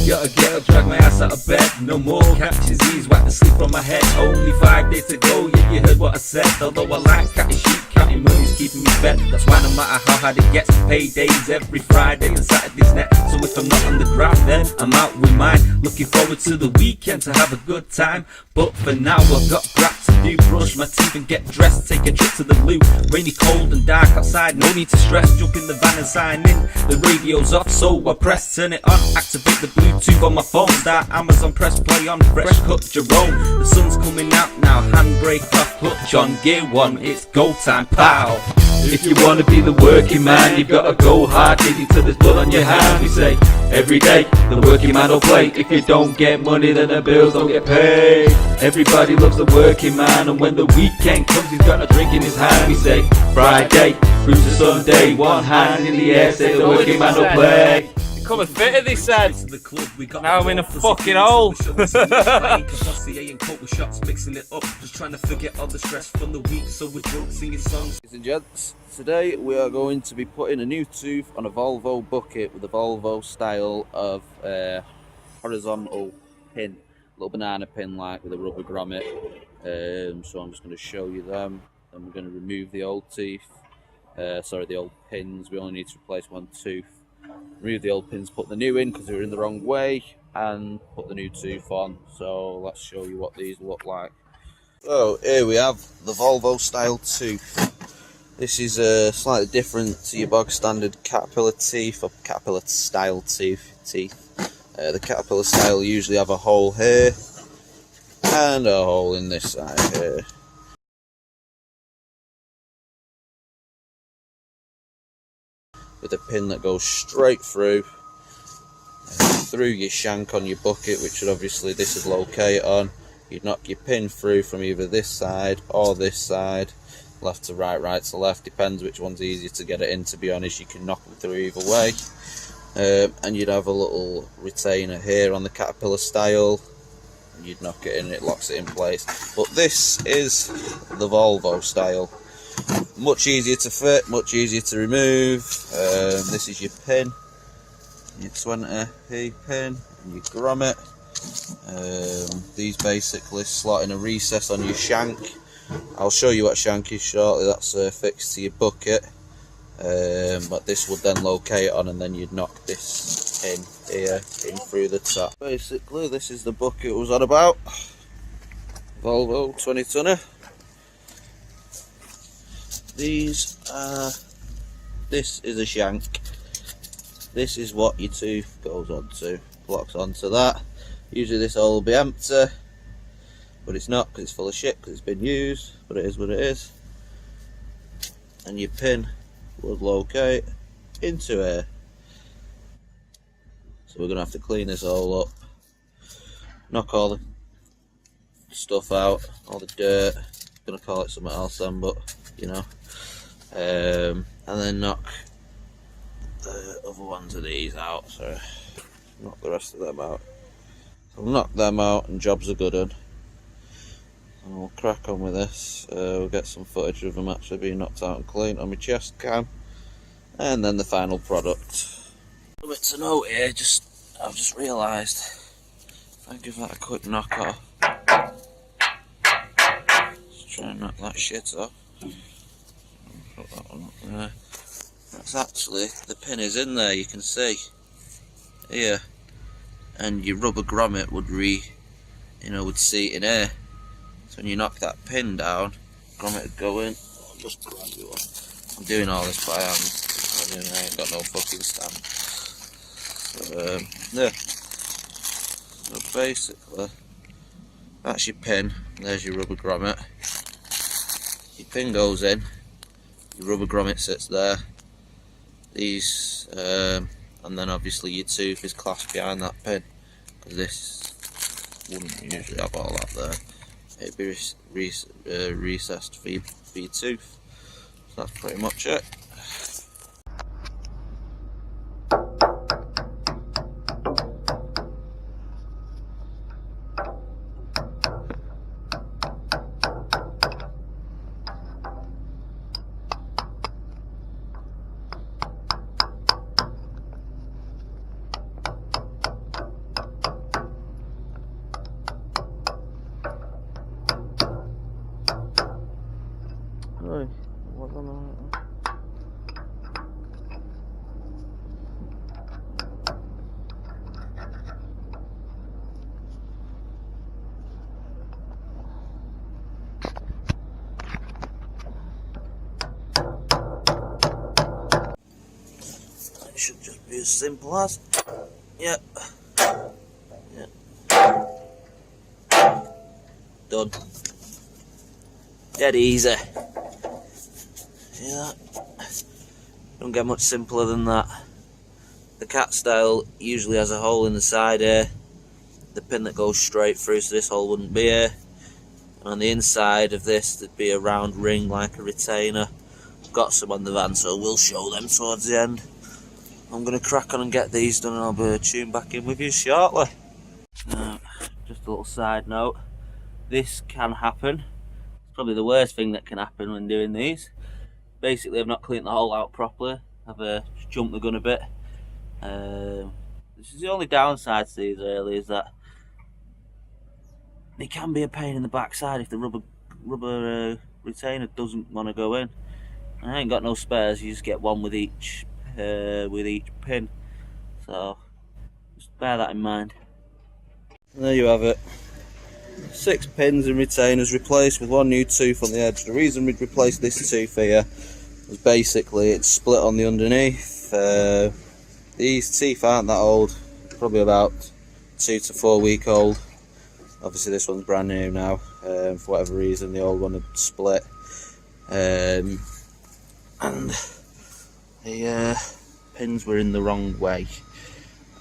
gotta get up, drag my ass out of bed. No more catch disease, wipe the sleep from my head. Only 5 days to go, yeah, you heard what I said. Although I like counting sheep, counting money's keeping me fed. That's why no matter how hard it gets, paydays every Friday and Saturday's net. So if I'm not on the graph, then I'm out with mine. Looking forward to the weekend to have a good time. But for now I've got crap to do. Brush my teeth and get dressed, take a trip to the loo. Rainy, cold and dark outside, no need to stress. Jump in the van and sign in. The radio's off, so I press, turn it on. Activate the Bluetooth on my phone. Start Amazon, press play on fresh cut Jerome. The sun's coming out now, handbrake off, clutch on, gear 1, it's go time, pow. If you wanna be the working man, you've gotta go hard, dig till there's blood on your hand. We say, every day, the working man will play. If you don't get money, then the bills don't get paid. Everybody loves the working man, and when the weekend comes, he's got a drink in his hand. We say, Friday, through to Sunday, one hand in the air, say the working man will play. Come and fit it, they said. Now I'm in a fucking hole. Mixing it up, just trying to forget all the stress from the week, so we're drunk singing songs. Ladies and gents, today we are going to be putting a new tooth on a Volvo bucket with a Volvo style of horizontal pin, little banana pin like with a rubber grommet. So I'm just going to show you them. Then we're going to remove the old teeth, the old pins. We only need to replace one tooth. Remove the old pins, put the new in because they were in the wrong way, and put the new tooth on. So let's show you what these look like. So here we have the Volvo style tooth. This is slightly different to your bog standard Caterpillar teeth or Caterpillar style teeth. The Caterpillar style usually have a hole here and a hole in this side here. With a pin that goes straight through your shank on your bucket, which would obviously this is locate on. You'd knock your pin through from either this side or this side, left to right, right to left, depends which one's easier to get it in. To be honest, you can knock them through either way. And you'd have a little retainer here on the Caterpillar style, and you'd knock it in and it locks it in place. But this is the Volvo style. Much easier to fit, much easier to remove. This is your pin, your 20p pin, and your grommet. These basically slot in a recess on your shank. I'll show you what shank is shortly. That's fixed to your bucket. But this would then locate on, and then you'd knock this pin here in through the top. Basically, this is the bucket I was on about. Volvo 20 tonner. This is a shank. This is what your tooth goes onto, locks onto that. Usually this hole will be empty, but it's not because it's full of shit because it's been used, but it is what it is. And your pin would locate into here. So we're going to have to clean this all up, knock all the stuff out, all the dirt. I'm going to call it something else then, but you know. And then knock the other ones of these out, so knock the rest of them out. So we'll knock them out and jobs are good on. And we'll crack on with this. We'll get some footage of them actually being knocked out and cleaned on my chest cam. And then the final product. A bit to note here, I've just realised, if I give that a quick knock off, just try and knock that shit off. Put that one up there. That's actually, the pin is in there, you can see here, and your rubber grommet would would seat in here. So when you knock that pin down, grommet would go in. I'll just grab you one. I'm doing all this by hand. I ain't got no fucking stand. So, yeah. So basically, that's your pin. There's your rubber grommet. Your pin goes in. Your rubber grommet sits there. These, and then obviously your tooth is clasped behind that pin, because this wouldn't usually have all that there. It'd be recessed for your tooth. So that's pretty much it. should just be as simple as, yep, done. Dead easy. See that? Don't get much simpler than that. The cat style usually has a hole in the side here, the pin that goes straight through, so this hole wouldn't be here. And on the inside of this there'd be a round ring like a retainer. Got some on the van, so we'll show them towards the end. I'm going to crack on and get these done, and I'll be tuned back in with you shortly. Just a little side note, this can happen. It's probably the worst thing that can happen when doing these. Basically, I've not cleaned the hole out properly. I've jumped the gun a bit. This is the only downside to these really, is that they can be a pain in the backside if the rubber retainer doesn't want to go in. I ain't got no spares. You just get one with each pin. So just bear that in mind. And there you have it. 6 pins and retainers replaced with one new tooth on the edge. The reason we'd replaced this tooth here was basically it's split on the underneath. These teeth aren't that old, probably about 2 to 4 week old. Obviously this one's brand new now. For whatever reason the old one had split. And the pins were in the wrong way.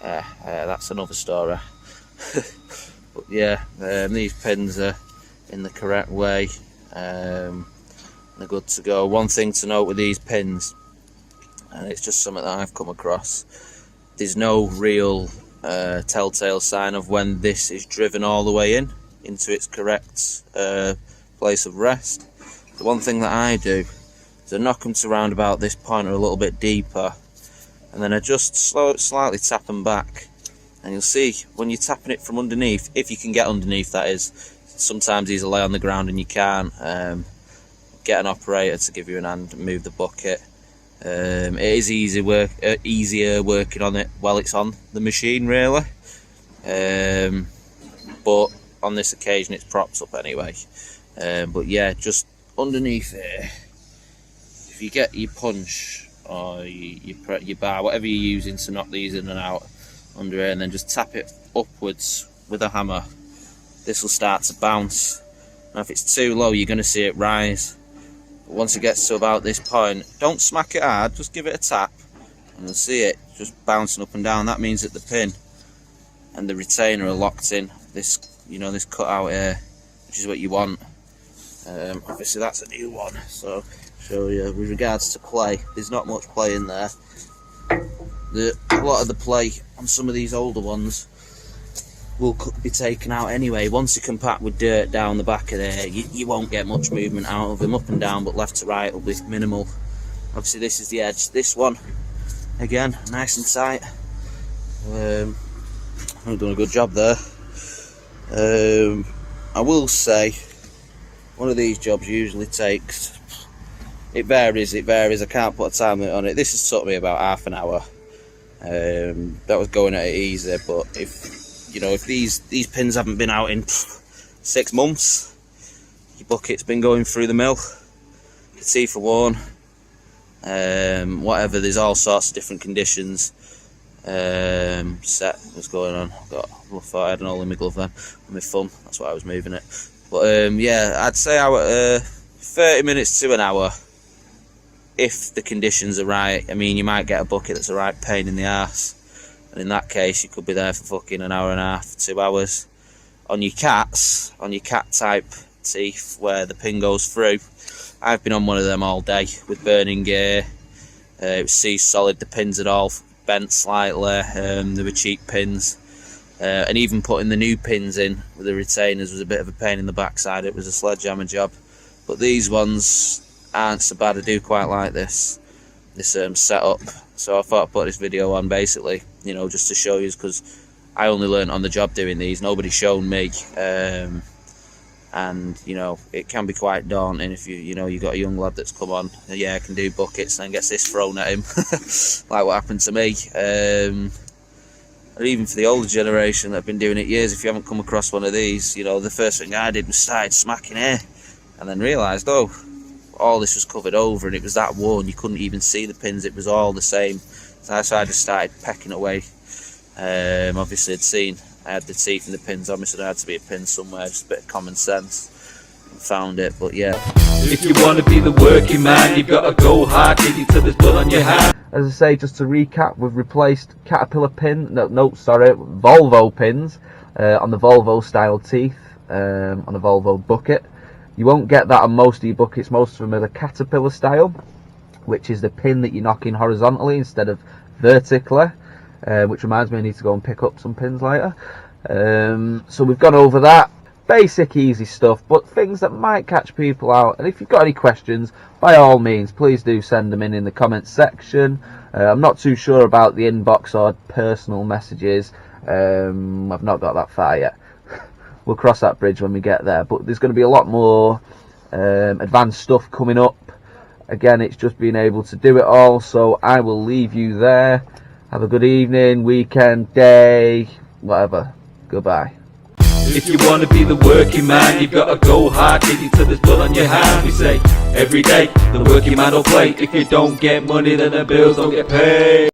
That's another story. But yeah, these pins are in the correct way. They're good to go. One thing to note with these pins, and it's just something that I've come across, there's no real telltale sign of when this is driven all the way into its correct place of rest. The one thing that I do is I knock them to round about this point or a little bit deeper, and then I just slightly tap them back, and you'll see when you're tapping it from underneath, if you can get underneath, that is. Sometimes these will lay on the ground and you can't. Get an operator to give you an hand and move the bucket. It is easier working on it while it's on the machine really, but on this occasion it's propped up anyway. But yeah, just underneath here, if you get your punch or your bar, whatever you're using to knock these in and out under here, and then just tap it upwards with a hammer, this will start to bounce. Now if it's too low you're going to see it rise. Once it gets to about this point, don't smack it hard, just give it a tap and you'll see it just bouncing up and down. That means that the pin and the retainer are locked in. This, this cutout here, which is what you want. Obviously that's a new one, so show you with regards to play, there's not much play in there. A lot of the play on some of these older ones will be taken out anyway. Once you compact with dirt down the back of there, you won't get much movement out of them, up and down, but left to right will be minimal. Obviously this is the edge. This one, again, nice and tight. I've done a good job there. I will say, one of these jobs usually takes, it varies, I can't put a time limit on it. This has took me about half an hour. That was going at it easy, but if these pins haven't been out in 6 months, your bucket's been going through the mill, your teeth are worn, whatever, there's all sorts of different conditions. Set, what's going on? I thought I had an hole in my glove then, on my thumb, that's why I was moving it. But yeah, I'd say 30 minutes to an hour, if the conditions are right. I mean, you might get a bucket that's a right pain in the arse, and in that case you could be there for fucking an hour and a half, 2 hours. On your cat type teeth where the pin goes through, I've been on one of them all day with burning gear. It was solid, the pins had all bent slightly, they were cheap pins, and even putting the new pins in with the retainers was a bit of a pain in the backside. It was a sledgehammer job. But these ones aren't so bad. I do quite like this setup, so I thought I'd put this video on basically, just to show you, because I only learned on the job doing these. Nobody showed me, and it can be quite daunting if you got a young lad that's come on, yeah, can do buckets, and then gets this thrown at him like what happened to me. Or even for the older generation that have been doing it years, if you haven't come across one of these, the first thing I did was started smacking here, and then realised, oh, all this was covered over and it was that worn you couldn't even see the pins. It was all the same So I just started pecking away. Obviously I had the teeth and the pins on me, so there had to be a pin somewhere, just a bit of common sense. Found it, but yeah. If you want to be the working man, you've got to go hard, dig till there's blood on your hand. As I say, just to recap, we've replaced Volvo pins on the Volvo style teeth on a Volvo bucket. You won't get that on most of your buckets. Most of them are the Caterpillar style, which is the pin that you knock in horizontally instead of vertically, which reminds me I need to go and pick up some pins later. So we've gone over that. Basic easy stuff, but things that might catch people out. And if you've got any questions, by all means, please do send them in the comments section. I'm not too sure about the inbox or personal messages. I've not got that far yet. We'll cross that bridge when we get there, but there's going to be a lot more advanced stuff coming up. Again, it's just being able to do it all, so I will leave you there. Have a good evening, weekend, day, whatever. Goodbye. If you want to be the working man, you've got to go hard, dig till there's blood on your hand. We say every day the working man will play. If you don't get money, then the bills don't get paid.